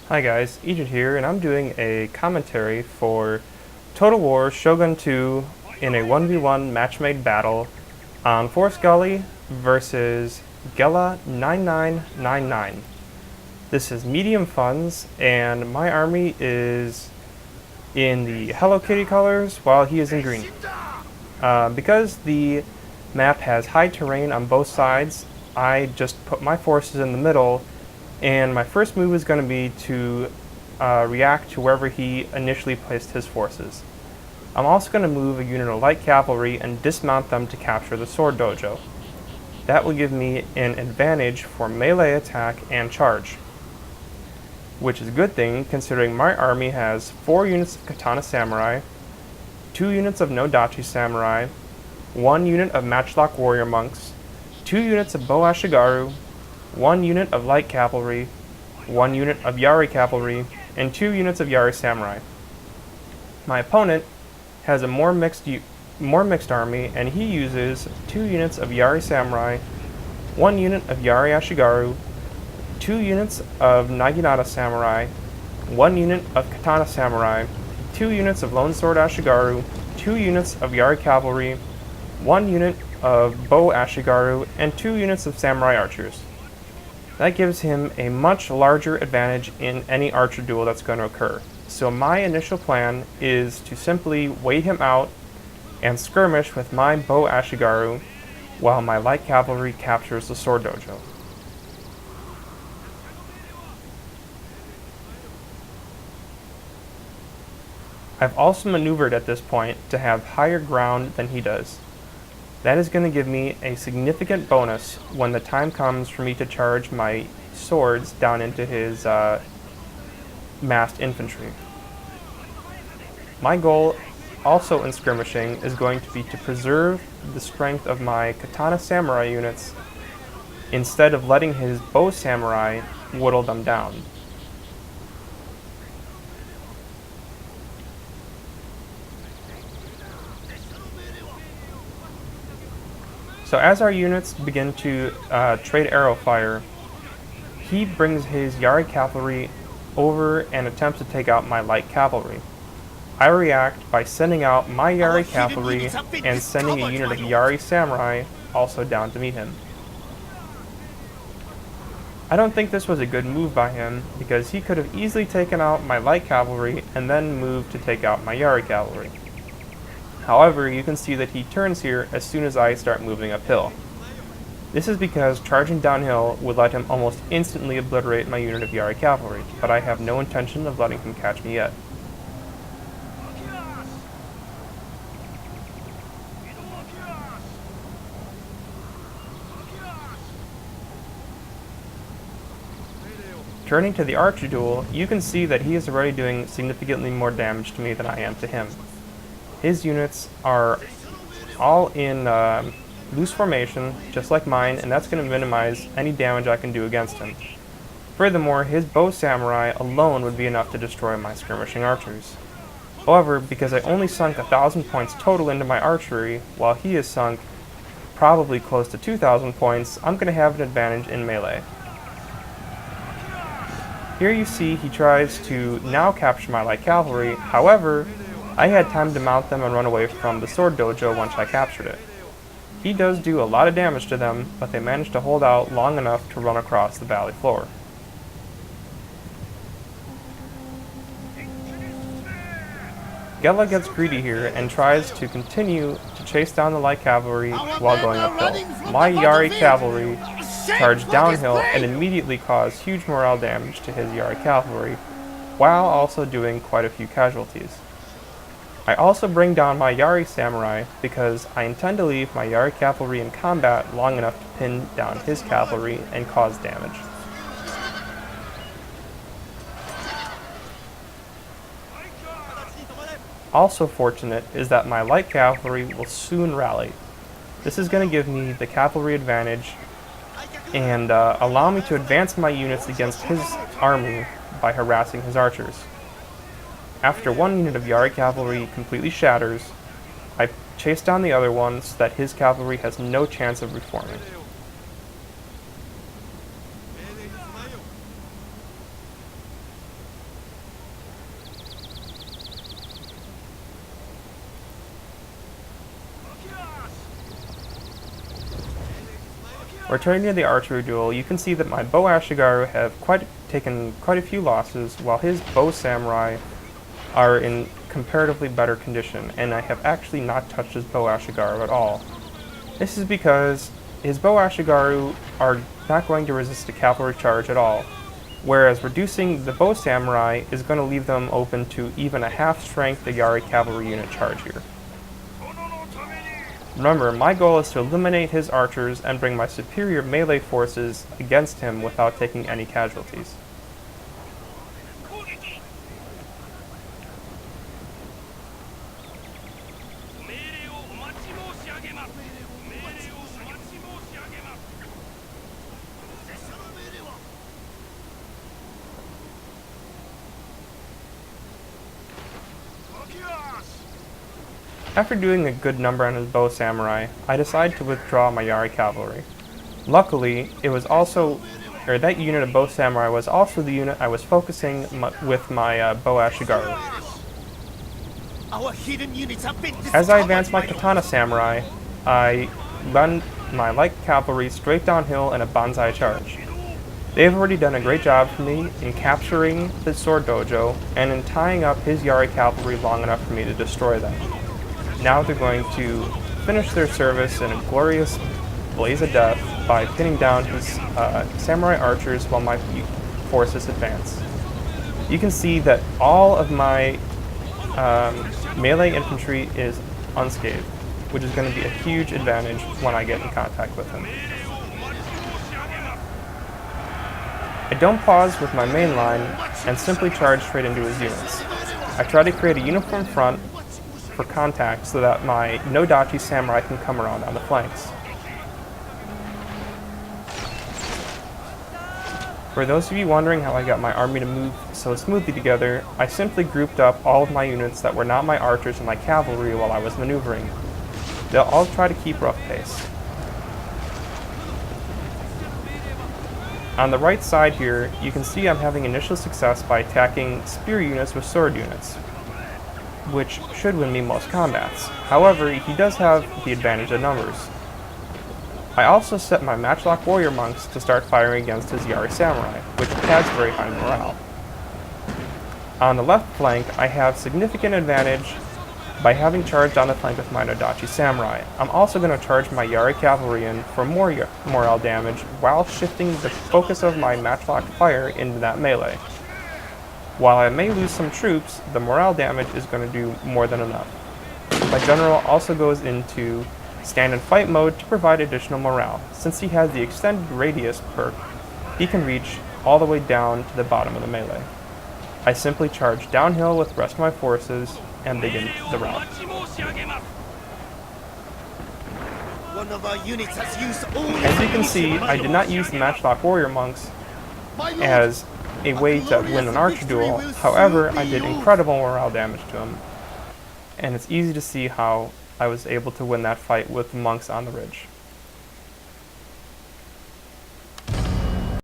Hi guys, Egypt here, and I'm doing a commentary for Total War Shogun 2 in a 1v1 match-made battle on Forest Gully versus Gela 9999. This is medium funds, and my army is in the Hello Kitty colors while he is in green. Because the map has high terrain on both sides, I just put my forces in the middle, and my first move is going to be to react to wherever he initially placed his forces. I'm also going to move a unit of light cavalry and dismount them to capture the sword dojo. That will give me an advantage for melee attack and charge, which is a good thing considering my army has 4 units of katana samurai, 2 units of nodachi samurai, 1 unit of matchlock warrior monks, 2 units of bow ashigaru, 1 unit of light cavalry, 1 unit of Yari cavalry, and 2 units of Yari samurai. My opponent has a more mixed army, and he uses 2 units of Yari samurai, 1 unit of Yari ashigaru, 2 units of Naginata samurai, 1 unit of katana samurai, 2 units of lone sword ashigaru, 2 units of Yari cavalry, 1 unit of bow ashigaru, and 2 units of samurai archers. That gives him a much larger advantage in any archer duel that's going to occur. So my initial plan is to simply wait him out and skirmish with my bow ashigaru while my light cavalry captures the sword dojo. I've also maneuvered at this point to have higher ground than he does. That is going to give me a significant bonus when the time comes for me to charge my swords down into his massed infantry. My goal also in skirmishing is going to be to preserve the strength of my katana samurai units instead of letting his bow samurai whittle them down. So as our units begin to trade arrow fire, he brings his Yari cavalry over and attempts to take out my light cavalry. I react by sending out my Yari cavalry and sending a unit of Yari samurai also down to meet him. I don't think this was a good move by him because he could have easily taken out my light cavalry and then moved to take out my Yari cavalry. However, you can see that he turns here as soon as I start moving uphill. This is because charging downhill would let him almost instantly obliterate my unit of Yari cavalry, but I have no intention of letting him catch me yet. Turning to the archer duel, you can see that he is already doing significantly more damage to me than I am to him. His units are all in loose formation, just like mine, and that's going to minimize any damage I can do against him. Furthermore, his bow samurai alone would be enough to destroy my skirmishing archers. However, because I only sunk 1,000 points total into my archery, while he has sunk probably close to 2,000 points, I'm going to have an advantage in melee. Here you see he tries to now capture my light cavalry. However, I had time to mount them and run away from the sword dojo once I captured it. He does do a lot of damage to them, but they managed to hold out long enough to run across the valley floor. Gela gets greedy here and tries to continue to chase down the light cavalry while going uphill. My Yari cavalry charged downhill and immediately caused huge morale damage to his Yari cavalry, while also doing quite a few casualties. I also bring down my Yari samurai because I intend to leave my Yari cavalry in combat long enough to pin down his cavalry and cause damage. Also fortunate is that my light cavalry will soon rally. This is going to give me the cavalry advantage and allow me to advance my units against his army by harassing his archers. After 1 unit of Yari cavalry completely shatters, I chase down the other one so that his cavalry has no chance of reforming. Returning to the archery duel, you can see that my bow ashigaru have taken quite a few losses, while his bow samurai are in comparatively better condition, and I have actually not touched his bow ashigaru at all. This is because his bow ashigaru are not going to resist a cavalry charge at all, whereas reducing the bow samurai is going to leave them open to even a half-strength Yari cavalry unit charge here. Remember, my goal is to eliminate his archers and bring my superior melee forces against him without taking any casualties. After doing a good number on his bow samurai, I decided to withdraw my Yari cavalry. Luckily, that unit of bow samurai was also the unit I was focusing with my bow ashigaru. As I advanced my katana samurai, I run my light cavalry straight downhill in a banzai charge. They have already done a great job for me in capturing the sword dojo and in tying up his Yari cavalry long enough for me to destroy them. Now they're going to finish their service in a glorious blaze of death by pinning down his samurai archers while my forces advance. You can see that all of my melee infantry is unscathed, which is going to be a huge advantage when I get in contact with him. I don't pause with my main line and simply charge straight into his units. I try to create a uniform front for contact so that my no-dachi samurai can come around on the flanks. For those of you wondering how I got my army to move so smoothly together, I simply grouped up all of my units that were not my archers and my cavalry while I was maneuvering. They'll all try to keep rough pace. On the right side here, you can see I'm having initial success by attacking spear units with sword units, which should win me most combats. However, he does have the advantage of numbers. I also set my matchlock warrior monks to start firing against his Yari samurai, which adds very high morale. On the left flank, I have significant advantage by having charged on the flank with my no-dachi samurai. I'm also going to charge my Yari cavalry in for more morale damage while shifting the focus of my matchlock fire into that melee. While I may lose some troops, the morale damage is going to do more than enough. My general also goes into stand and fight mode to provide additional morale. Since he has the extended radius perk, he can reach all the way down to the bottom of the melee. I simply charge downhill with the rest of my forces and begin the rout. As you can see, I did not use the matchlock warrior monks as a way to win an archer duel. However, I did incredible morale damage to him, and it's easy to see how I was able to win that fight with the monks on the ridge.